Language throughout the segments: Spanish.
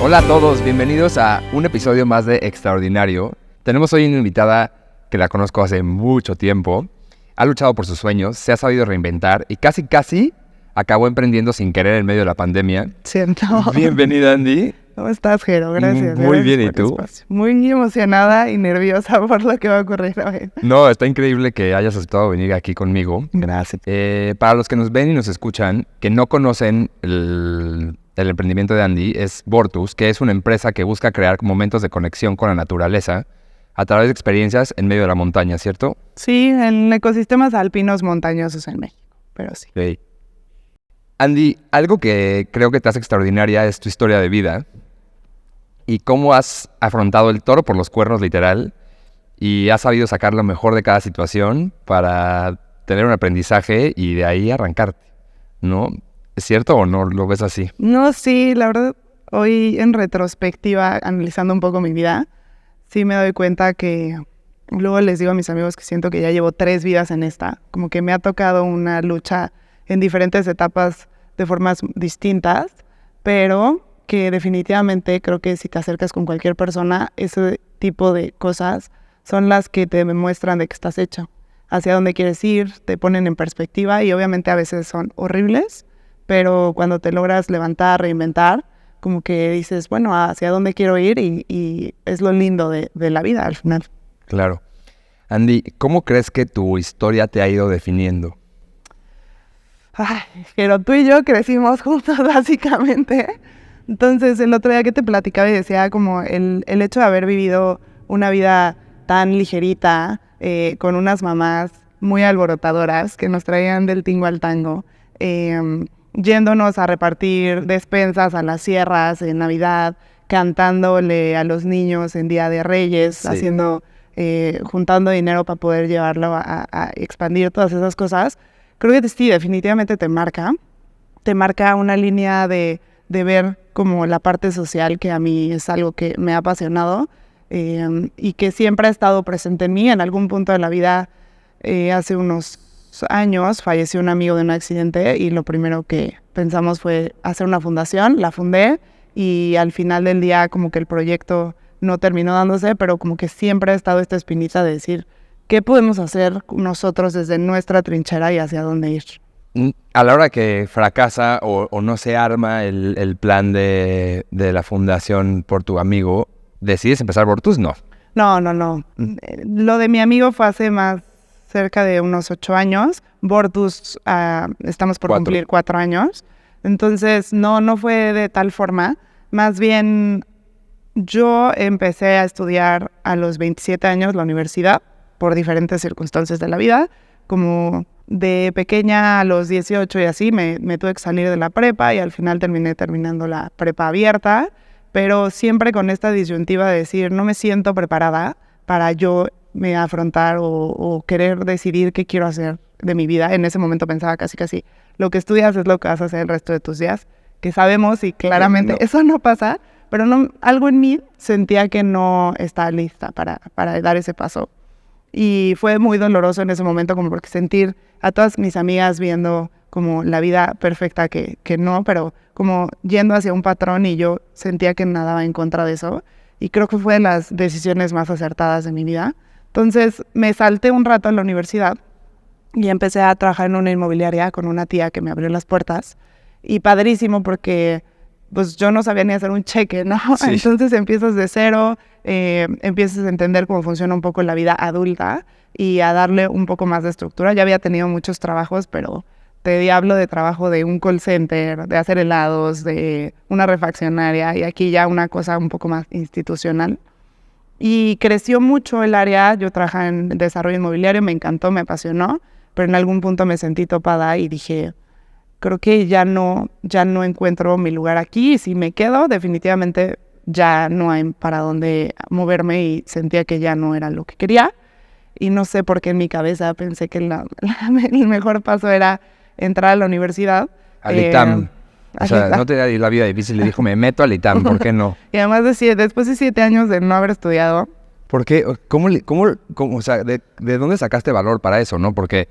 Hola a todos, bienvenidos a un episodio más de Extraordinario. Tenemos hoy una invitada que la conozco hace mucho tiempo. Ha luchado por sus sueños, se ha sabido reinventar y casi acabó emprendiendo sin querer en medio de la pandemia. Siento. Bienvenida, Andy. ¿Cómo estás, Jero? Gracias. Muy gracias bien, ¿y por el tú? espacio. Muy emocionada y nerviosa por lo que va a ocurrir hoy. No, está increíble que hayas aceptado venir aquí conmigo. Gracias. Para los que nos ven y nos escuchan, que no conocen el emprendimiento de Andy, es Vortus, que es una empresa que busca crear momentos de conexión con la naturaleza a través de experiencias en medio de la montaña, ¿cierto? Sí, en ecosistemas alpinos montañosos en México, pero sí. Sí. Andy, algo que creo que te hace extraordinaria es tu historia de vida y cómo has afrontado el toro por los cuernos, literal, y has sabido sacar lo mejor de cada situación para tener un aprendizaje y de ahí arrancarte, ¿no? ¿Es cierto o no lo ves así? No, sí, la verdad, hoy en retrospectiva, analizando un poco mi vida, sí me doy cuenta que luego les digo a mis amigos que siento que ya llevo 3 vidas en esta, como que me ha tocado una lucha en diferentes etapas de formas distintas, pero que definitivamente creo que si te acercas con cualquier persona, ese tipo de cosas son las que te demuestran de que estás hecho, hacia dónde quieres ir, te ponen en perspectiva y obviamente a veces son horribles, pero cuando te logras levantar, reinventar, como que dices, bueno, hacia dónde quiero ir y es lo lindo de la vida al final. Claro. Andy, ¿cómo crees que tu historia te ha ido definiendo? Ay, pero tú y yo crecimos juntos básicamente. Entonces el otro día que te platicaba y decía como el hecho de haber vivido una vida tan ligerita, con unas mamás muy alborotadoras que nos traían del tingo al tango, yéndonos a repartir despensas a las sierras en Navidad, cantándole a los niños en Día de Reyes, Sí. juntando dinero para poder llevarlo a expandir todas esas cosas. Creo que sí, definitivamente te marca una línea de ver como la parte social, que a mí es algo que me ha apasionado y que siempre ha estado presente en mí. En algún punto de la vida, hace unos años, falleció un amigo de un accidente y lo primero que pensamos fue hacer una fundación. La fundé y al final del día como que el proyecto no terminó dándose, pero como que siempre ha estado esta espinita de decir ¿qué podemos hacer nosotros desde nuestra trinchera y hacia dónde ir? A la hora que fracasa o no se arma el plan de la fundación por tu amigo, ¿decides empezar Vortus? No. No. Lo de mi amigo fue hace más cerca de unos 8 años. Vortus, estamos por 4. cumplir 4 años. Entonces, no fue de tal forma. Más bien, yo empecé a estudiar a los 27 años la universidad por diferentes circunstancias de la vida. Como de pequeña a los 18 y así, me tuve que salir de la prepa y al final terminando la prepa abierta, pero siempre con esta disyuntiva de decir, no me siento preparada para yo me afrontar o querer decidir qué quiero hacer de mi vida. En ese momento pensaba casi, lo que estudias es lo que vas a hacer el resto de tus días, que sabemos y claramente eso no pasa, pero algo en mí sentía que no estaba lista para dar ese paso. Y fue muy doloroso en ese momento, como porque sentir a todas mis amigas viendo como la vida perfecta que no, pero como yendo hacia un patrón y yo sentía que nadaba en contra de eso. Y creo que fue de las decisiones más acertadas de mi vida. Entonces me salté un rato en la universidad y empecé a trabajar en una inmobiliaria con una tía que me abrió las puertas. Y padrísimo porque pues yo no sabía ni hacer un cheque, ¿no? Sí. Entonces empiezas de cero, empiezas a entender cómo funciona un poco la vida adulta y a darle un poco más de estructura. Ya había tenido muchos trabajos, pero te hablo de trabajo de un call center, de hacer helados, de una refaccionaria y aquí ya una cosa un poco más institucional. Y creció mucho el área, yo trabajaba en desarrollo inmobiliario, me encantó, me apasionó, pero en algún punto me sentí topada y dije, creo que ya no encuentro mi lugar aquí y si me quedo definitivamente ya no hay para dónde moverme y sentía que ya no era lo que quería y no sé por qué en mi cabeza pensé que el mejor paso era entrar a la universidad. Al ITAM. O sea, no tenía la vida difícil, le dijo, me meto al ITAM, ¿por qué no? Y además después de 7 años de no haber estudiado. ¿Por qué? ¿Cómo o sea, ¿de dónde sacaste valor para eso, no? Porque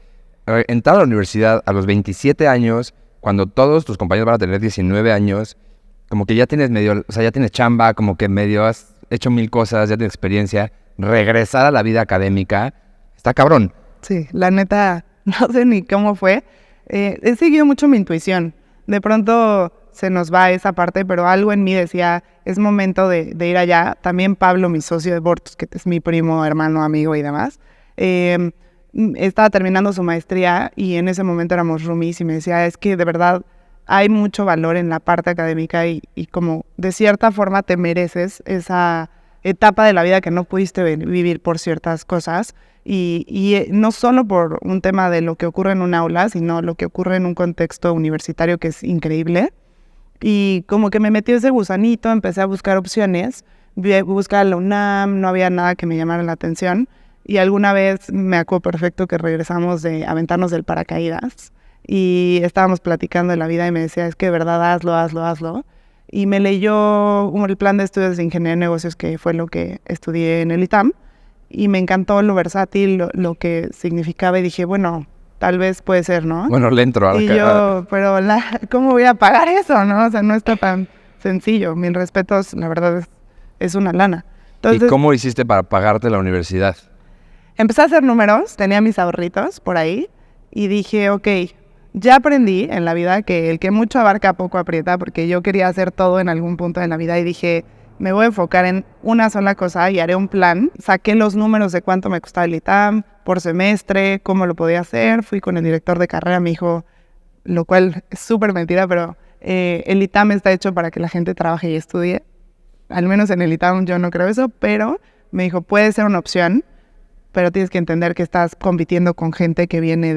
entrar a la universidad a los 27 años, cuando todos tus compañeros van a tener 19 años, como que ya tienes medio, o sea, ya tienes chamba, como que medio has hecho 1000 cosas, ya tienes experiencia, regresar a la vida académica, está cabrón. Sí, la neta, no sé ni cómo fue. He seguido mucho mi intuición. De pronto se nos va esa parte, pero algo en mí decía, es momento de ir allá. También Pablo, mi socio de Bortus, que es mi primo, hermano, amigo y demás, estaba terminando su maestría y en ese momento éramos roomies y me decía, es que de verdad hay mucho valor en la parte académica y como de cierta forma te mereces esa etapa de la vida que no pudiste vivir por ciertas cosas y no solo por un tema de lo que ocurre en un aula, sino lo que ocurre en un contexto universitario que es increíble. Y como que me metió ese gusanito, empecé a buscar opciones, buscar la UNAM, no había nada que me llamara la atención. Y alguna vez me acuerdo perfecto que regresamos de aventarnos del paracaídas y estábamos platicando de la vida y me decía, es que de verdad hazlo. Y me leyó el plan de estudios de Ingeniería de Negocios, que fue lo que estudié en el ITAM, y me encantó lo versátil, lo que significaba y dije, bueno, tal vez puede ser, ¿no? Bueno, le entro. Y yo, pero ¿cómo voy a pagar eso, no? O sea, no está tan sencillo. Mis respetos, la verdad, es una lana. Entonces, ¿y cómo hiciste para pagarte la universidad? Empecé a hacer números, tenía mis ahorritos por ahí y dije, ok, ya aprendí en la vida que el que mucho abarca poco aprieta, porque yo quería hacer todo en algún punto de la vida y dije, me voy a enfocar en una sola cosa y haré un plan. Saqué los números de cuánto me costaba el ITAM por semestre, cómo lo podía hacer. Fui con el director de carrera, me dijo, lo cual es súper mentira, pero el ITAM está hecho para que la gente trabaje y estudie. Al menos en el ITAM yo no creo eso, pero me dijo, puede ser una opción, pero tienes que entender que estás compitiendo con gente que viene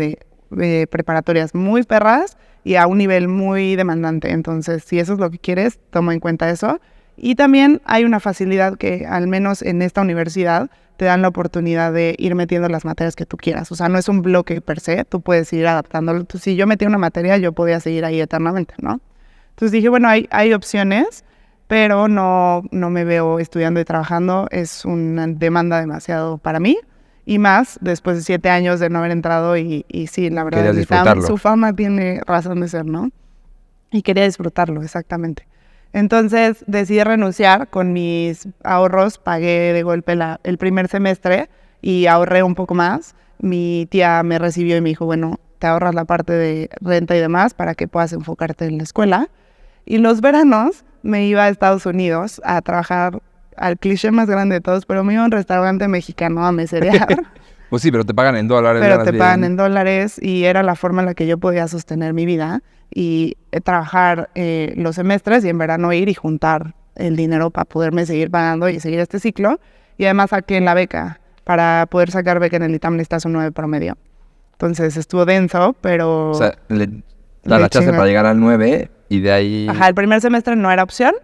de preparatorias muy perras y a un nivel muy demandante. Entonces, si eso es lo que quieres, toma en cuenta eso. Y también hay una facilidad que, al menos en esta universidad, te dan la oportunidad de ir metiendo las materias que tú quieras. O sea, no es un bloque per se, tú puedes ir adaptándolo. Si yo metía una materia, yo podía seguir ahí eternamente, ¿no? Entonces dije, bueno, hay opciones, pero no me veo estudiando y trabajando. Es una demanda demasiado para mí. Y más después de 7 años de no haber entrado y sí, la verdad, su fama tiene razón de ser, ¿no? Y quería disfrutarlo, exactamente. Entonces decidí renunciar, con mis ahorros pagué de golpe el primer semestre y ahorré un poco más. Mi tía me recibió y me dijo, bueno, te ahorras la parte de renta y demás para que puedas enfocarte en la escuela. Y los veranos me iba a Estados Unidos a trabajar al cliché más grande de todos, pero me iba a un restaurante mexicano a meserear. Pues sí, pero te pagan en dólares. Pero te pagan en dólares y era la forma en la que yo podía sostener mi vida y trabajar los semestres y en verano ir y juntar el dinero para poderme seguir pagando y seguir este ciclo. Y además saqué en la beca. Para poder sacar beca en el ITAM necesitas un 9 promedio. Entonces estuvo denso, pero... O sea, la chance para llegar al 9 y de ahí... Ajá, el primer semestre no era opción.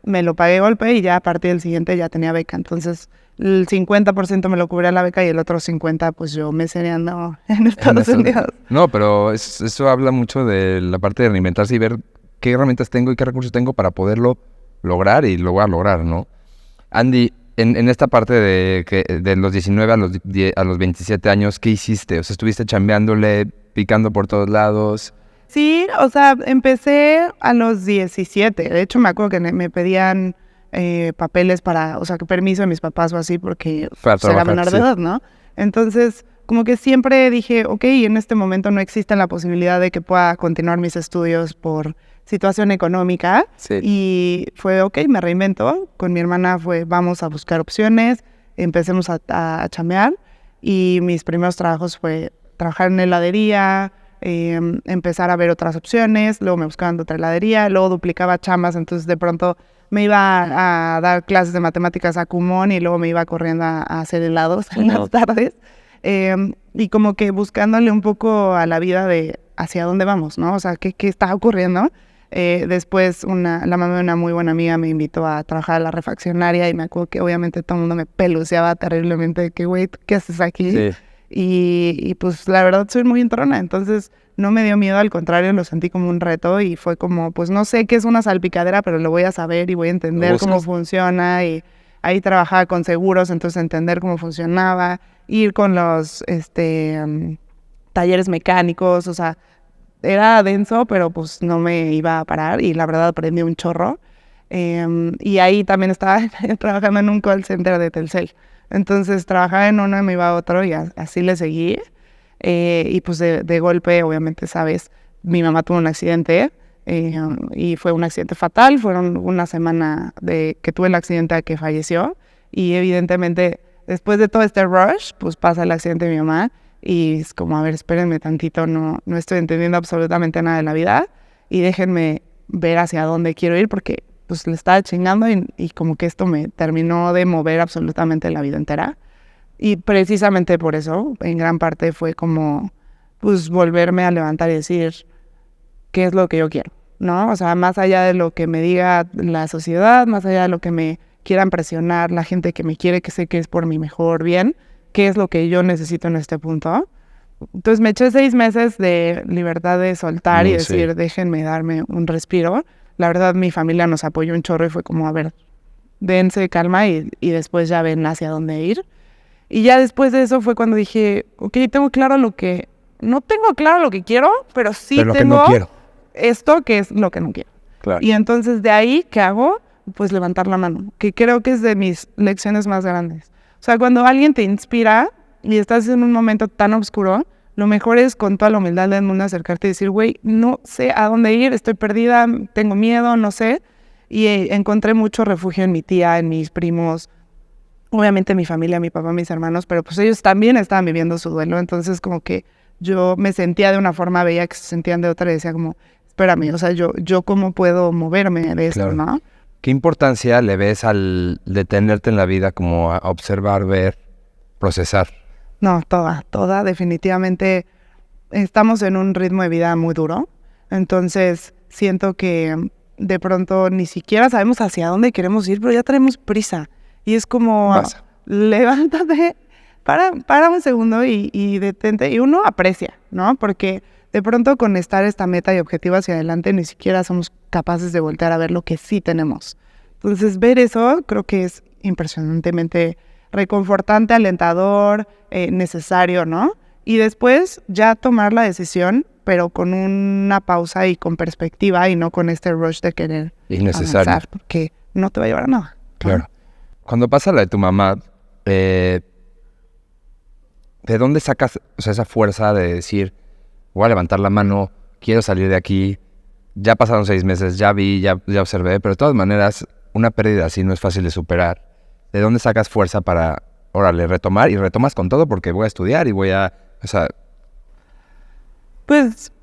Me lo pagué de golpe y ya a partir del siguiente ya tenía beca. Entonces, el 50% me lo cubría la beca y el otro 50% pues yo mesereando en Estados Unidos. No, pero eso habla mucho de la parte de reinventarse y ver qué herramientas tengo y qué recursos tengo para poderlo lograr y lo voy a lograr, ¿no? Andy, en esta parte de los 19 a los 27 años, ¿qué hiciste? O sea, ¿estuviste chambeándole, picando por todos lados? Sí, o sea, empecé a los 17. De hecho, me acuerdo que me pedían papeles para, o sea, que permiso de mis papás o así, porque era menor de edad, ¿no? Entonces, como que siempre dije, ok, en este momento no existe la posibilidad de que pueda continuar mis estudios por situación económica. Sí. Y fue, ok, me reinvento. Con mi hermana fue, vamos a buscar opciones, empecemos a chambear. Y mis primeros trabajos fue trabajar en heladería, empezar a ver otras opciones, luego me buscaban de otra heladería, luego duplicaba chambas, entonces de pronto me iba a dar clases de matemáticas a Kumon y luego me iba corriendo a hacer helados en las tardes. Y como que buscándole un poco a la vida de hacia dónde vamos, ¿no? O sea, ¿qué está ocurriendo? Después la mamá de una muy buena amiga me invitó a trabajar a la refaccionaria y me acuerdo que obviamente todo el mundo me peluceaba terriblemente de que, güey, ¿qué haces aquí? Sí. Y pues la verdad soy muy entrona, entonces no me dio miedo, al contrario, lo sentí como un reto y fue como, pues no sé qué es una salpicadera, pero lo voy a saber y voy a entender cómo funciona. Y ahí trabajaba con seguros, entonces entender cómo funcionaba, ir con los talleres mecánicos, o sea, era denso, pero pues no me iba a parar y la verdad aprendí un chorro. Y ahí también estaba trabajando en un call center de Telcel. Entonces trabajaba en uno y me iba a otro y así le seguí. Y pues de golpe, obviamente, sabes, mi mamá tuvo un accidente y fue un accidente fatal. Fueron una semana de que tuve el accidente a que falleció. Y evidentemente, después de todo este rush, pues pasa el accidente de mi mamá. Y es como, a ver, espérenme tantito, no estoy entendiendo absolutamente nada de la vida. Y déjenme ver hacia dónde quiero ir porque pues le estaba chingando y como que esto me terminó de mover absolutamente la vida entera. Y precisamente por eso, en gran parte fue como, pues volverme a levantar y decir, ¿qué es lo que yo quiero? ¿No? O sea, más allá de lo que me diga la sociedad, más allá de lo que me quieran presionar la gente que me quiere, que sé que es por mi mejor bien, ¿qué es lo que yo necesito en este punto? Entonces me eché 6 meses de libertad de soltar y decir, déjenme darme un respiro. La verdad, mi familia nos apoyó un chorro y fue como, a ver, dense calma y después ya ven hacia dónde ir. Y ya después de eso fue cuando dije, ok, tengo claro lo que... No tengo claro lo que quiero, pero sí Pero tengo que no quiero. esto que es lo que no quiero. Claro. Y entonces de ahí, ¿qué hago? Pues levantar la mano, que creo que es de mis lecciones más grandes. O sea, cuando alguien te inspira y estás en un momento tan oscuro, lo mejor es con toda la humildad del mundo acercarte y decir, güey, no sé a dónde ir, estoy perdida, tengo miedo, no sé. Y encontré mucho refugio en mi tía, en mis primos, obviamente mi familia, mi papá, mis hermanos, pero pues ellos también estaban viviendo su duelo. Entonces como que yo me sentía de una forma, veía que se sentían de otra y decía como, espérame, o sea, yo cómo puedo moverme de esto, ¿no? ¿Qué importancia le ves al detenerte en la vida como a observar, ver, procesar? No, toda, definitivamente estamos en un ritmo de vida muy duro, entonces siento que de pronto ni siquiera sabemos hacia dónde queremos ir, pero ya tenemos prisa y es como, levántate, para un segundo y detente y uno aprecia, ¿no? Porque de pronto con estar esta meta y objetivo hacia adelante ni siquiera somos capaces de voltear a ver lo que sí tenemos. Entonces ver eso creo que es impresionantemente reconfortante, alentador, necesario, ¿no? Y después ya tomar la decisión, pero con una pausa y con perspectiva y no con este rush de querer avanzar, porque no te va a llevar a nada. Claro. ¿No? Cuando pasa la de tu mamá, ¿de dónde sacas esa fuerza de decir, voy a levantar la mano, quiero salir de aquí, ya pasaron 6 meses, ya vi, ya observé, pero de todas maneras, una pérdida así no es fácil de superar? ¿De dónde sacas fuerza para, órale, retomar? Y retomas con todo porque voy a estudiar y voy a, o sea... Pues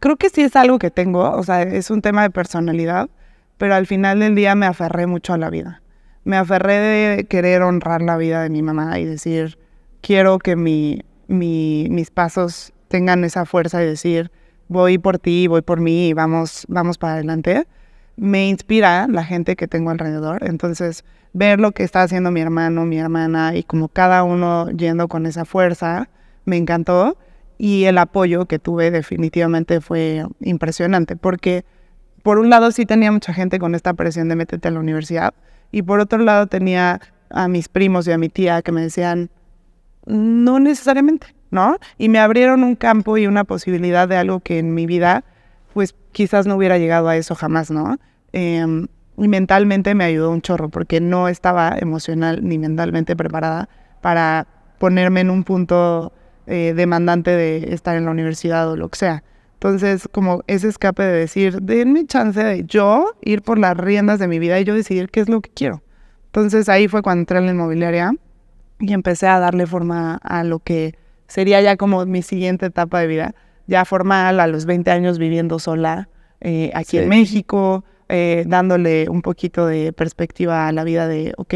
creo que sí es algo que tengo, o sea, es un tema de personalidad, pero al final del día me aferré mucho a la vida. Me aferré de querer honrar la vida de mi mamá y decir, quiero que mis pasos tengan esa fuerza de decir, voy por ti, voy por mí y vamos para adelante. Me inspira la gente que tengo alrededor, entonces ver lo que está haciendo mi hermano, mi hermana y como cada uno yendo con esa fuerza, me encantó. Y el apoyo que tuve definitivamente fue impresionante, porque por un lado sí tenía mucha gente con esta presión de métete a la universidad, y por otro lado tenía a mis primos y a mi tía que me decían, no necesariamente, ¿no? Y me abrieron un campo y una posibilidad de algo que en mi vida, pues quizás no hubiera llegado a eso jamás, ¿no? Y mentalmente me ayudó un chorro, porque no estaba emocional ni mentalmente preparada para ponerme en un punto demandante de estar en la universidad o lo que sea. Entonces, como ese escape de decir, denme chance de yo ir por las riendas de mi vida y yo decidir qué es lo que quiero. Entonces, ahí fue cuando entré en la inmobiliaria y empecé a darle forma a lo que sería ya como mi siguiente etapa de vida, ya formal, a los 20 años viviendo sola aquí en México, dándole un poquito de perspectiva a la vida de, ok,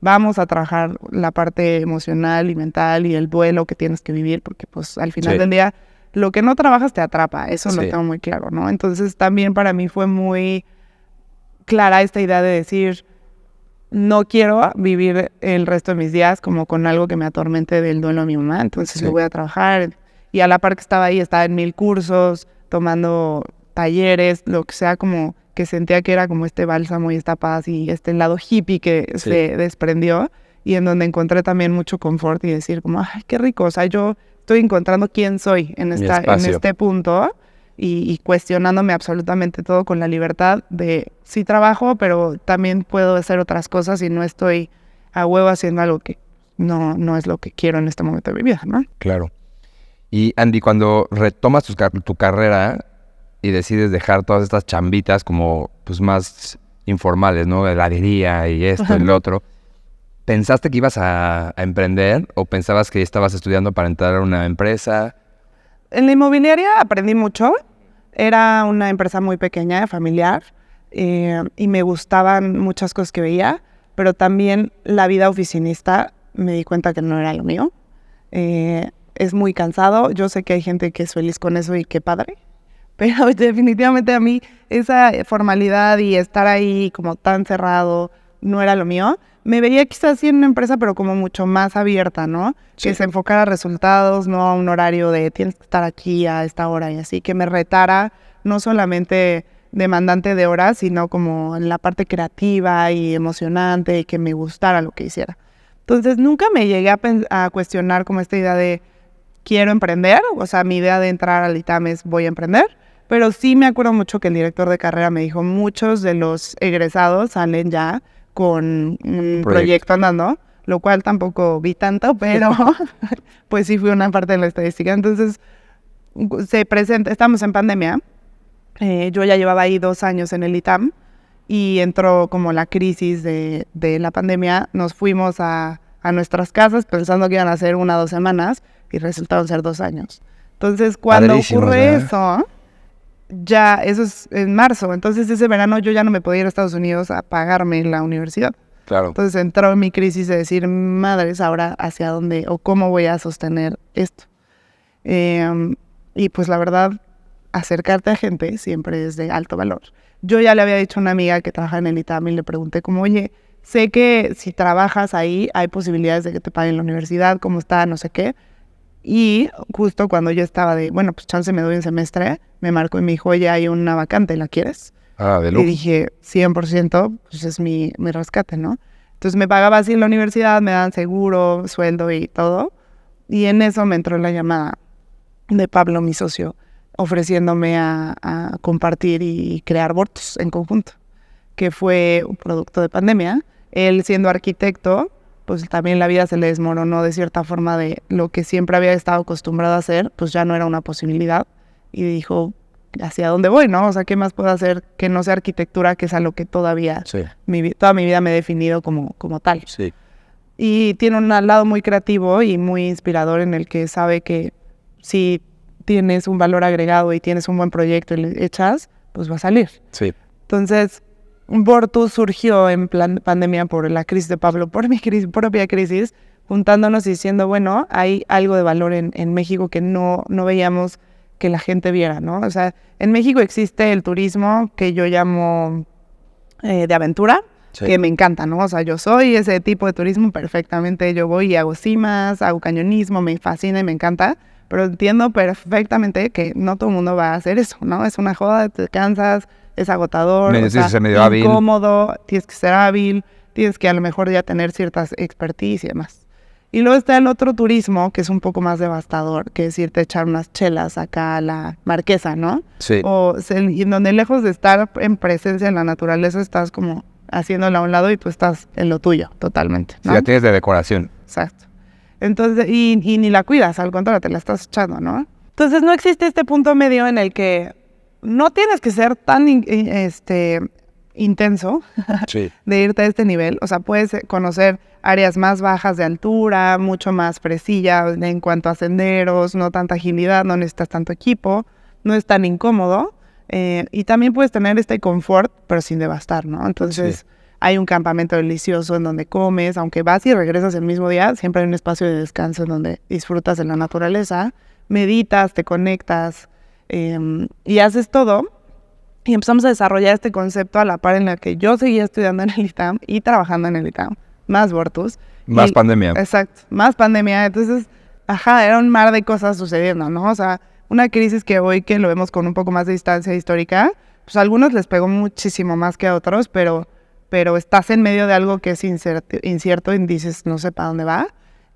vamos a trabajar la parte emocional y mental y el duelo que tienes que vivir, porque pues al final del día lo que no trabajas te atrapa, eso lo tengo muy claro, ¿no? Entonces también para mí fue muy clara esta idea de decir, no quiero vivir el resto de mis días como con algo que me atormente del duelo de mi mamá, entonces lo voy a trabajar. Y a la par que estaba ahí, estaba en 1000 cursos, tomando talleres, lo que sea, como que sentía que era como este bálsamo y esta paz y este lado hippie que se desprendió y en donde encontré también mucho confort y decir como, ay, qué rico, o sea, yo estoy encontrando quién soy en este punto y cuestionándome absolutamente todo con la libertad de sí trabajo, pero también puedo hacer otras cosas y no estoy a huevo haciendo algo que no es lo que quiero en este momento de mi vida, ¿no? Claro. Y Andy, cuando retomas tu carrera y decides dejar todas estas chambitas como pues más informales, ¿no? Heladería y esto y lo otro, ¿pensaste que ibas a emprender o pensabas que estabas estudiando para entrar a una empresa? En la inmobiliaria aprendí mucho. Era una empresa muy pequeña, familiar, y me gustaban muchas cosas que veía, pero también la vida oficinista me di cuenta que no era lo mío. Es muy cansado. Yo sé que hay gente que es feliz con eso y qué padre, pero definitivamente a mí esa formalidad y estar ahí como tan cerrado no era lo mío. Me veía quizás así en una empresa, pero como mucho más abierta, ¿no? Sí. Que se enfocara a resultados, no a un horario de tienes que estar aquí a esta hora y así, que me retara no solamente demandante de horas, sino como en la parte creativa y emocionante y que me gustara lo que hiciera. Entonces nunca me llegué a cuestionar como esta idea de quiero emprender, o sea, mi idea de entrar al ITAM es voy a emprender, pero sí me acuerdo mucho que el director de carrera me dijo, muchos de los egresados salen ya con un proyecto andando, lo cual tampoco vi tanto, pero pues sí fui una parte de la estadística. Entonces, estamos en pandemia, yo ya llevaba ahí 2 años en el ITAM y entró como la crisis de la pandemia, nos fuimos a nuestras casas pensando que iban a ser 1 o 2 semanas y resultaron ser 2 años. Entonces, cuando ocurre eso, ya, eso es en marzo, entonces ese verano yo ya no me podía ir a Estados Unidos a pagarme la universidad. Claro. Entonces entró en mi crisis de decir, madres, ahora hacia dónde o cómo voy a sostener esto. Y pues la verdad, acercarte a gente siempre es de alto valor. Yo ya le había dicho a una amiga que trabaja en el ITAM y le pregunté como, oye, sé que si trabajas ahí hay posibilidades de que te paguen la universidad, cómo está, no sé qué. Y justo cuando yo estaba de, bueno, pues chance me doy un semestre, me marcó y me dijo, oye, hay una vacante, ¿la quieres? De lujo. Y dije, 100%, pues es mi rescate, ¿no? Entonces me pagaba así en la universidad, me daban seguro, sueldo y todo. Y en eso me entró la llamada de Pablo, mi socio, ofreciéndome a compartir y crear Vortus en conjunto, que fue un producto de pandemia. Él siendo arquitecto, pues también la vida se le desmoronó de cierta forma de lo que siempre había estado acostumbrado a hacer, pues ya no era una posibilidad. Y dijo, ¿hacia dónde voy, no? O sea, ¿qué más puedo hacer que no sea arquitectura, que es a lo que todavía, toda mi vida me he definido como tal? Sí. Y tiene un lado muy creativo y muy inspirador en el que sabe que si tienes un valor agregado y tienes un buen proyecto y le echas, pues va a salir. Sí. Entonces, Vortus surgió en pandemia por la crisis de Pablo, por mi propia crisis, juntándonos y diciendo, bueno, hay algo de valor en México que no veíamos que la gente viera, ¿no? O sea, en México existe el turismo que yo llamo de aventura, que me encanta, ¿no? O sea, yo soy ese tipo de turismo perfectamente, yo voy y hago cimas, hago cañonismo, me fascina y me encanta, pero entiendo perfectamente que no todo el mundo va a hacer eso, ¿no? Es una joda, te cansas, es agotador, o sea, incómodo, tienes que ser hábil, tienes que a lo mejor ya tener ciertas expertise y demás. Y luego está el otro turismo, que es un poco más devastador, que es irte a echar unas chelas acá a la Marquesa, ¿no? Sí. Y donde lejos de estar en presencia en la naturaleza, estás como haciéndola a un lado y tú estás en lo tuyo, totalmente, ¿no? Sí, la tienes de decoración. Exacto. Entonces, y ni la cuidas, al contrario, te la estás echando, ¿no? Entonces no existe este punto medio en el que no tienes que ser tan intenso de irte a este nivel. O sea, puedes conocer áreas más bajas de altura, mucho más fresilla en cuanto a senderos, no tanta agilidad, no necesitas tanto equipo, no es tan incómodo. Y también puedes tener este confort, pero sin devastar, ¿no? Entonces hay un campamento delicioso en donde comes, aunque vas y regresas el mismo día, siempre hay un espacio de descanso en donde disfrutas de la naturaleza, meditas, te conectas y haces todo. Y empezamos a desarrollar este concepto a la par en la que yo seguía estudiando en el ITAM y trabajando en el ITAM, más Vortus. Más pandemia. Exacto, más pandemia. Entonces, era un mar de cosas sucediendo, ¿no? O sea, una crisis que hoy que lo vemos con un poco más de distancia histórica, pues a algunos les pegó muchísimo más que a otros, pero estás en medio de algo que es incierto y dices, no sé para dónde va,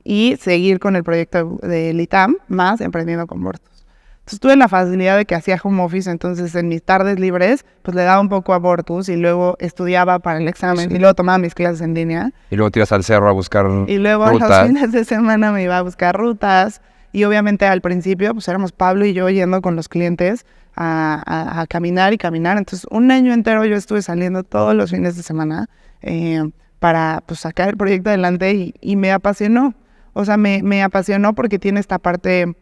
y seguir con el proyecto del ITAM, más emprendiendo con Vortus. Entonces tuve la facilidad de que hacía home office, entonces en mis tardes libres pues le daba un poco a Bortus y luego estudiaba para el examen y luego tomaba mis clases en línea. Y luego te ibas al cerro a buscar Y luego rutas. los fines de semana me iba a buscar rutas y obviamente al principio pues éramos Pablo y yo yendo con los clientes a caminar y caminar. Entonces un año entero yo estuve saliendo todos los fines de semana para pues sacar el proyecto adelante y me apasionó. O sea, me apasionó porque tiene esta parte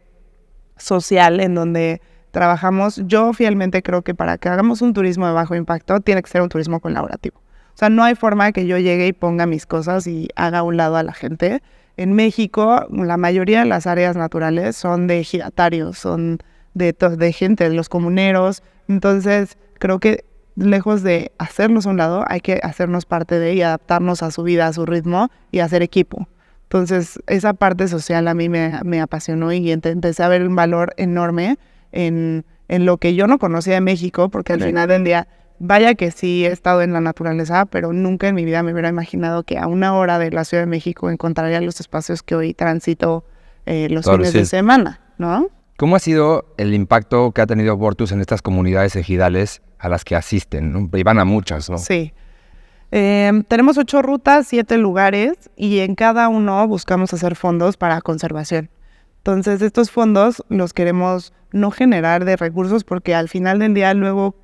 social en donde trabajamos. Yo fielmente creo que para que hagamos un turismo de bajo impacto tiene que ser un turismo colaborativo. O sea, no hay forma de que yo llegue y ponga mis cosas y haga a un lado a la gente. En México, la mayoría de las áreas naturales son de ejidatarios, son de gente, de los comuneros. Entonces, creo que lejos de hacernos a un lado, hay que hacernos parte de y adaptarnos a su vida, a su ritmo y hacer equipo. Entonces, esa parte social a mí me apasionó y empecé a ver un valor enorme en lo que yo no conocía de México, porque al final del día, vaya que sí he estado en la naturaleza, pero nunca en mi vida me hubiera imaginado que a 1 hora de la Ciudad de México encontraría los espacios que hoy transito los fines de semana, ¿no? ¿Cómo ha sido el impacto que ha tenido Bortus en estas comunidades ejidales a las que asisten, ¿no? Y van a muchas, ¿no? Sí. Tenemos 8 rutas, 7 lugares y en cada uno buscamos hacer fondos para conservación. Entonces, estos fondos los queremos no generar de recursos porque al final del día luego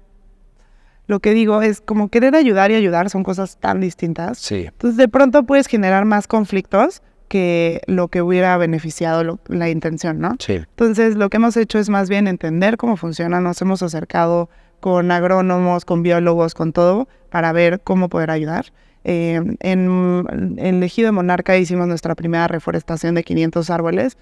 lo que digo es como querer ayudar y ayudar son cosas tan distintas. Sí. Entonces, de pronto puedes generar más conflictos que lo que hubiera beneficiado la intención, ¿no? Sí. Entonces, lo que hemos hecho es más bien entender cómo funciona. Nos hemos acercado con agrónomos, con biólogos, con todo, para ver cómo poder ayudar. En el Ejido de Monarca hicimos nuestra primera reforestación de 500 árboles,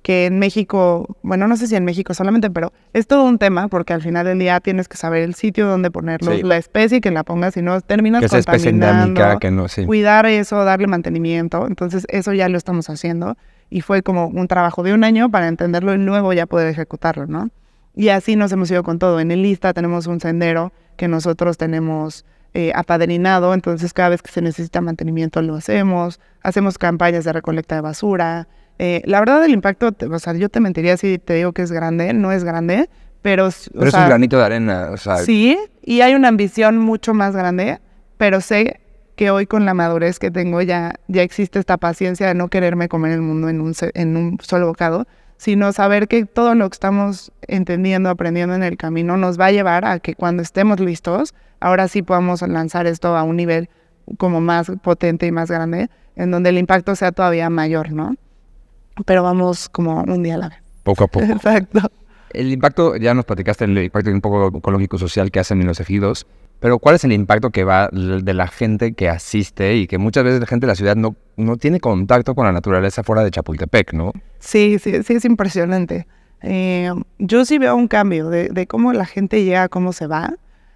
que en México, bueno, no sé si en México solamente, pero es todo un tema, porque al final del día tienes que saber el sitio donde ponerlos, sí, la especie que la pongas, si no terminas que esa especie contaminando, endémica, que no, sí, cuidar eso, darle mantenimiento. Entonces eso ya lo estamos haciendo y fue como un trabajo de 1 año para entenderlo y luego ya poder ejecutarlo, ¿no? Y así nos hemos ido con todo. En el Ista tenemos un sendero que nosotros tenemos apadrinado, entonces cada vez que se necesita mantenimiento lo hacemos campañas de recolecta de basura. La verdad el impacto, o sea, yo te mentiría si te digo que es grande, no es grande, pero es un granito de arena, o sea. Sí, y hay una ambición mucho más grande, pero sé que hoy con la madurez que tengo ya existe esta paciencia de no quererme comer el mundo en un solo bocado, sino saber que todo lo que estamos entendiendo, aprendiendo en el camino nos va a llevar a que cuando estemos listos, ahora sí podamos lanzar esto a un nivel como más potente y más grande, en donde el impacto sea todavía mayor, ¿no? Pero vamos como un día a la vez. Poco a poco. Exacto. El impacto, ya nos platicaste el impacto un poco ecológico-social que hacen en los ejidos, pero ¿cuál es el impacto que va de la gente que asiste y que muchas veces la gente de la ciudad no tiene contacto con la naturaleza fuera de Chapultepec, ¿no? Sí, es impresionante. Yo sí veo un cambio de cómo la gente llega, cómo se va,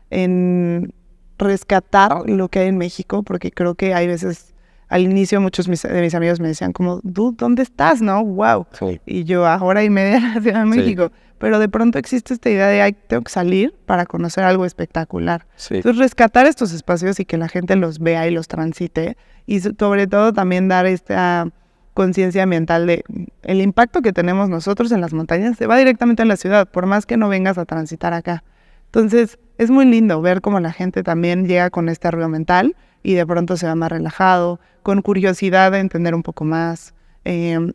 en rescatar lo que hay en México, porque creo que hay veces, al inicio muchos de mis amigos me decían como, dude, ¿dónde estás? ¿No? ¡Wow! Sí. Y yo a 1 hora y media de la Ciudad de México. Sí. Pero de pronto existe esta idea de, tengo que salir para conocer algo espectacular. Sí. Entonces, rescatar estos espacios y que la gente los vea y los transite. Y sobre todo también dar esta conciencia ambiental de el impacto que tenemos nosotros en las montañas se va directamente a la ciudad, por más que no vengas a transitar acá. Entonces, es muy lindo ver cómo la gente también llega con este ruido mental y de pronto se va más relajado, con curiosidad de entender un poco más,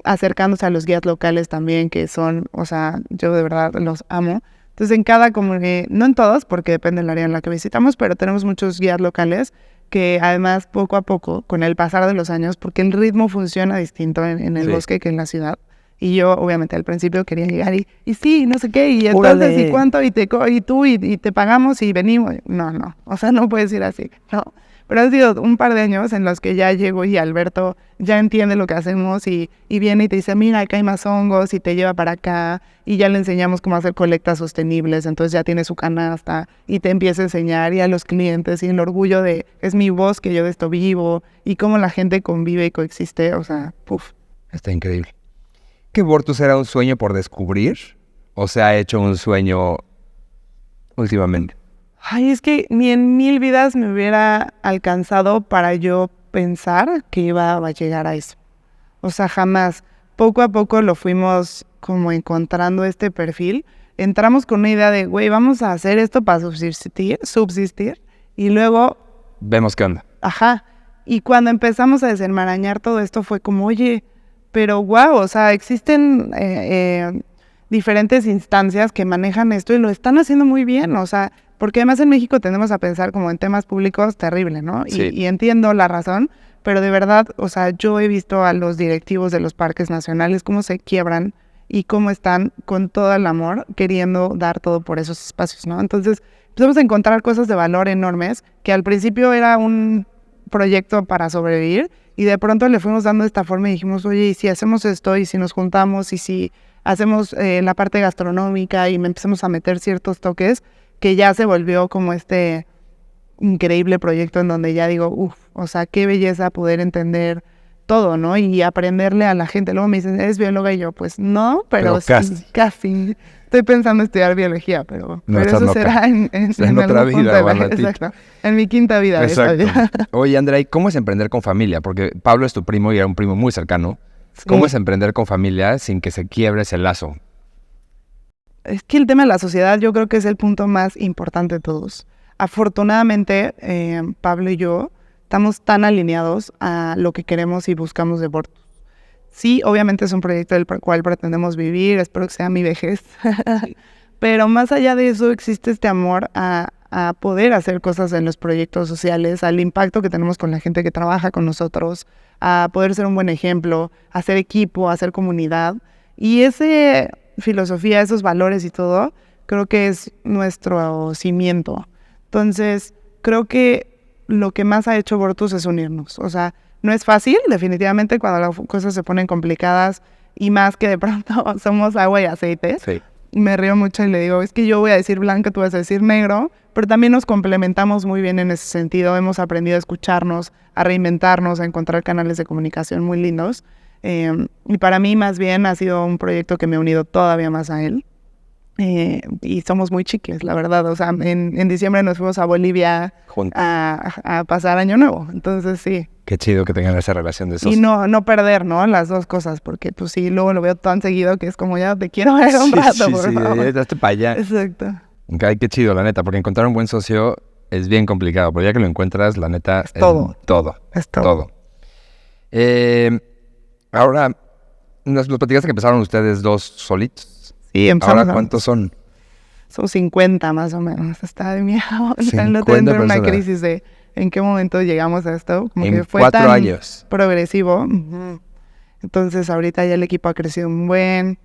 acercándose a los guías locales también, que son, o sea, yo de verdad los amo. Entonces, en cada comunidad, no en todos, porque depende del área en la que visitamos, pero tenemos muchos guías locales que además poco a poco, con el pasar de los años, porque el ritmo funciona distinto en el bosque que en la ciudad. Y yo, obviamente, al principio quería llegar y sí, no sé qué, y entonces, ¿y cuánto? Y tú, y te pagamos y venimos. No, o sea, no puedes ir así, ¿no? Pero han sido un par de años en los que ya llego y Alberto ya entiende lo que hacemos y viene y te dice, mira, acá hay más hongos y te lleva para acá y ya le enseñamos cómo hacer colectas sostenibles, entonces ya tiene su canasta y te empieza a enseñar y a los clientes y el orgullo de, es mi bosque, yo de esto vivo y cómo la gente convive y coexiste, o sea, puf. Está increíble. ¿Que Bortus era un sueño por descubrir o se ha hecho un sueño últimamente? Ay, es que ni en 1000 vidas me hubiera alcanzado para yo pensar que iba a llegar a eso. O sea, jamás. Poco a poco lo fuimos como encontrando este perfil. entramos con una idea de, güey, vamos a hacer esto para subsistir, y luego... Vemos qué onda. Ajá. Y cuando empezamos a desenmarañar todo esto fue como, oye, pero wow, o sea, existen diferentes instancias que manejan esto y lo están haciendo muy bien, o sea, porque además en México tendemos a pensar como en temas públicos terrible, ¿no? Sí. Y entiendo la razón, pero de verdad, o sea, yo he visto a los directivos de los parques nacionales cómo se quiebran y cómo están con todo el amor queriendo dar todo por esos espacios, ¿no? Entonces empezamos a encontrar cosas de valor enormes que al principio era un proyecto para sobrevivir y de pronto le fuimos dando esta forma y dijimos, oye, y si hacemos esto y si nos juntamos y si hacemos la parte gastronómica y me empezamos a meter ciertos toques que ya se volvió como este increíble proyecto en donde ya digo, uff, o sea, qué belleza poder entender todo, ¿no? Y aprenderle a la gente. Luego me dicen, ¿eres bióloga? Y yo, pues no, pero sí, casi. Estoy pensando en estudiar biología, pero eso loca. será en otra vida. Exacto, en mi quinta vida. Exacto. Oye, Andrea, ¿y cómo es emprender con familia? Porque Pablo es tu primo y era un primo muy cercano. Sí. ¿Cómo es emprender con familia sin que se quiebre ese lazo? Es que el tema de la sociedad yo creo que es el punto más importante de todos. Afortunadamente, Pablo y yo estamos tan alineados a lo que queremos y buscamos de Vortus. Sí, obviamente es un proyecto del cual pretendemos vivir, espero que sea mi vejez, pero más allá de eso existe este amor a poder hacer cosas en los proyectos sociales, al impacto que tenemos con la gente que trabaja con nosotros, a poder ser un buen ejemplo, hacer equipo, hacer comunidad. Y esa filosofía, esos valores y todo, creo que es nuestro cimiento. Entonces, creo que lo que más ha hecho Vortus es unirnos. O sea, no es fácil, definitivamente, cuando las cosas se ponen complicadas y más que de pronto somos agua y aceite. Sí. Me río mucho y le digo, es que yo voy a decir blanco, tú vas a decir negro, pero también nos complementamos muy bien en ese sentido. Hemos aprendido a escucharnos, a reinventarnos, a encontrar canales de comunicación muy lindos. Y para mí, más bien, ha sido un proyecto que me ha unido todavía más a él. Y somos muy chicles, la verdad. O sea, en diciembre nos fuimos a Bolivia a pasar Año Nuevo. Entonces, sí. Qué chido que tengan esa relación de esos. Y no perder, ¿no? Las dos cosas, porque pues sí, luego lo veo tan seguido que es como ya te quiero ver un rato, por favor. Date para allá. Exacto. Ay, qué chido, la neta, porque encontrar un buen socio es bien complicado, pero ya que lo encuentras, la neta... Es todo. Es todo. Ahora, nos platicaste que empezaron ustedes dos solitos. Sí, empezamos. ¿Ahora cuántos son? Son 50 más o menos. Está de miedo. No te entra una crisis de en qué momento llegamos a esto. Como en que fue 4 tan años. Progresivo. Entonces ahorita ya el equipo ha crecido un buen.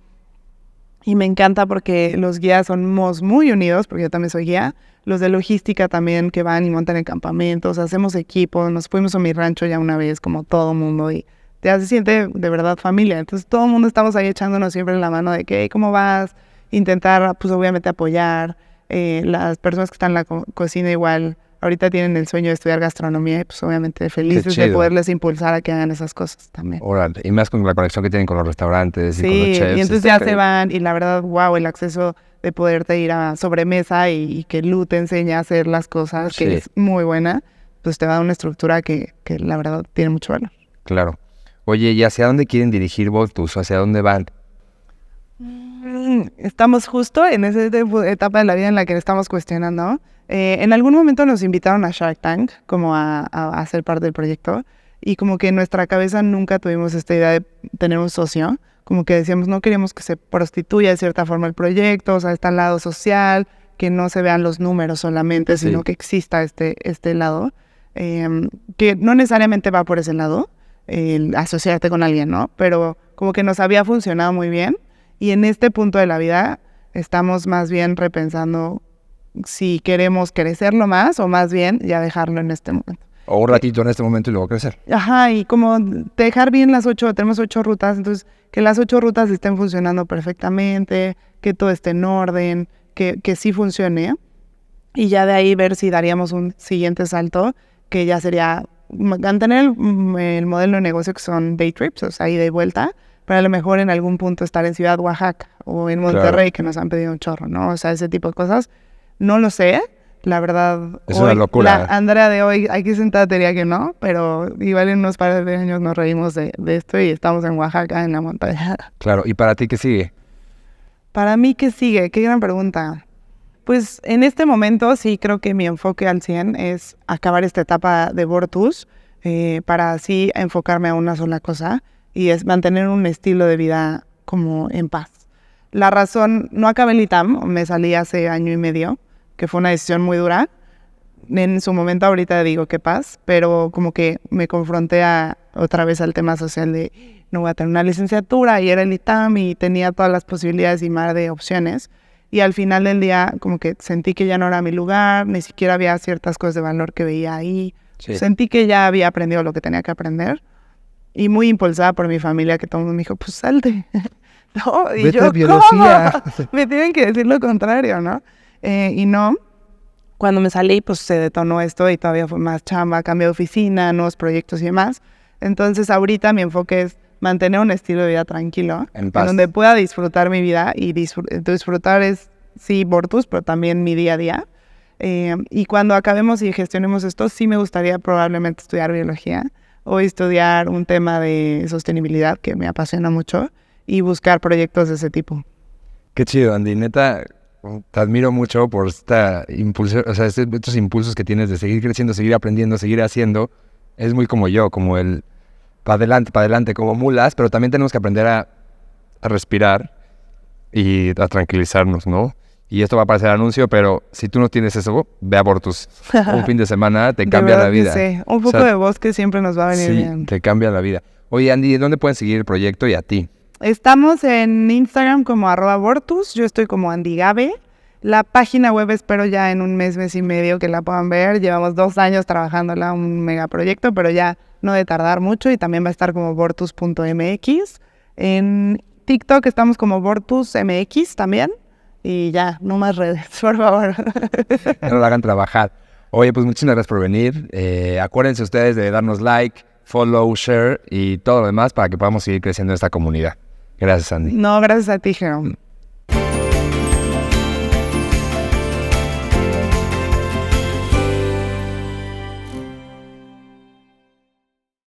Y me encanta porque los guías somos muy unidos, porque yo también soy guía. Los de logística también que van y montan en campamentos. Hacemos equipo. Nos fuimos a mi rancho ya una vez, como todo mundo. Y ya se siente de verdad familia. Entonces todo el mundo estamos ahí echándonos siempre la mano de que, hey, ¿cómo vas? Intentar, pues obviamente apoyar. Las personas que están en la cocina igual, ahorita tienen el sueño de estudiar gastronomía y pues obviamente felices de poderles impulsar a que hagan esas cosas también. Órale, y más con la conexión que tienen con los restaurantes y con los chefs. Y entonces ya se van y la verdad, wow, el acceso de poderte ir a sobremesa y que Lu te enseñe a hacer las cosas, que es muy buena, pues te va a dar una estructura que la verdad tiene mucho valor. Claro. Oye, ¿y hacia dónde quieren dirigir Vortus? ¿Hacia dónde van? Estamos justo en esa etapa de la vida en la que estamos cuestionando. En algún momento nos invitaron a Shark Tank como a ser parte del proyecto y como que en nuestra cabeza nunca tuvimos esta idea de tener un socio, como que decíamos no queríamos que se prostituya de cierta forma el proyecto, o sea, está al lado social, que no se vean los números solamente, sino que exista este lado, que no necesariamente va por ese lado, asociarte con alguien, ¿no? Pero como que nos había funcionado muy bien. Y en este punto de la vida estamos más bien repensando si queremos crecerlo más o más bien ya dejarlo en este momento. O un ratito en este momento y luego crecer. Ajá, y como dejar bien tenemos 8 rutas, entonces que las 8 rutas estén funcionando perfectamente, que todo esté en orden, que sí funcione. Y ya de ahí ver si daríamos un siguiente salto, que ya sería mantener el modelo de negocio que son day trips, o sea, ida y vuelta, pero a lo mejor en algún punto estar en Ciudad Oaxaca o en Monterrey, que nos han pedido un chorro, ¿no? O sea, ese tipo de cosas. No lo sé, la verdad. Es una locura. La Andrea de hoy, aquí sentada diría que no, pero igual en unos pares de años nos reímos de esto y estamos en Oaxaca, en la montaña. Claro, ¿y para ti qué sigue? Para mí, ¿qué sigue? Qué gran pregunta. Pues en este momento sí creo que mi enfoque al 100 es acabar esta etapa de Vortus para así enfocarme a una sola cosa y es mantener un estilo de vida como en paz. La razón, no acabé el ITAM, me salí hace 1.5 años, que fue una decisión muy dura. En su momento ahorita digo qué paz, pero como que me confronté otra vez al tema social de no voy a tener una licenciatura y era el ITAM y tenía todas las posibilidades y mar de opciones. Y al final del día como que sentí que ya no era mi lugar, ni siquiera había ciertas cosas de valor que veía ahí. Sí. Sentí que ya había aprendido lo que tenía que aprender. Y muy impulsada por mi familia, que todo el mundo me dijo, pues salte. No, y vete yo, a biología. ¿cómo? Me tienen que decir lo contrario, ¿no? Y no, cuando me salí, pues se detonó esto y todavía fue más chamba, cambio de oficina, nuevos proyectos y demás. Entonces ahorita mi enfoque es mantener un estilo de vida tranquilo, en donde pueda disfrutar mi vida y disfrutar es, sí, Vortus, pero también mi día a día. Y cuando acabemos y gestionemos esto, sí me gustaría probablemente estudiar biología o estudiar un tema de sostenibilidad que me apasiona mucho y buscar proyectos de ese tipo. Qué chido, Andy. Neta, te admiro mucho por estos impulsos que tienes de seguir creciendo, seguir aprendiendo, seguir haciendo. Es muy como yo, como el para adelante, como mulas, pero también tenemos que aprender a respirar y a tranquilizarnos, ¿no? Y esto va a parecer anuncio, pero si tú no tienes eso, ve a Vortus. Un fin de semana te cambia la vida. Sí, un poco de bosque siempre nos va a venir bien. Sí, te cambia la vida. Oye, Andy, ¿dónde pueden seguir el proyecto y a ti? Estamos en Instagram como @Vortus, yo estoy como Andy Gabe. La página web espero ya en un mes y medio que la puedan ver. Llevamos 2 años trabajándola, un megaproyecto, pero ya no de tardar mucho y también va a estar como vortus.mx. En TikTok estamos como vortusmx también. Y ya, no más redes, por favor. No lo hagan trabajar. Oye, pues muchísimas gracias por venir. Acuérdense ustedes de darnos like, follow, share y todo lo demás para que podamos seguir creciendo en esta comunidad. Gracias, Andy. No, gracias a ti, Jerome.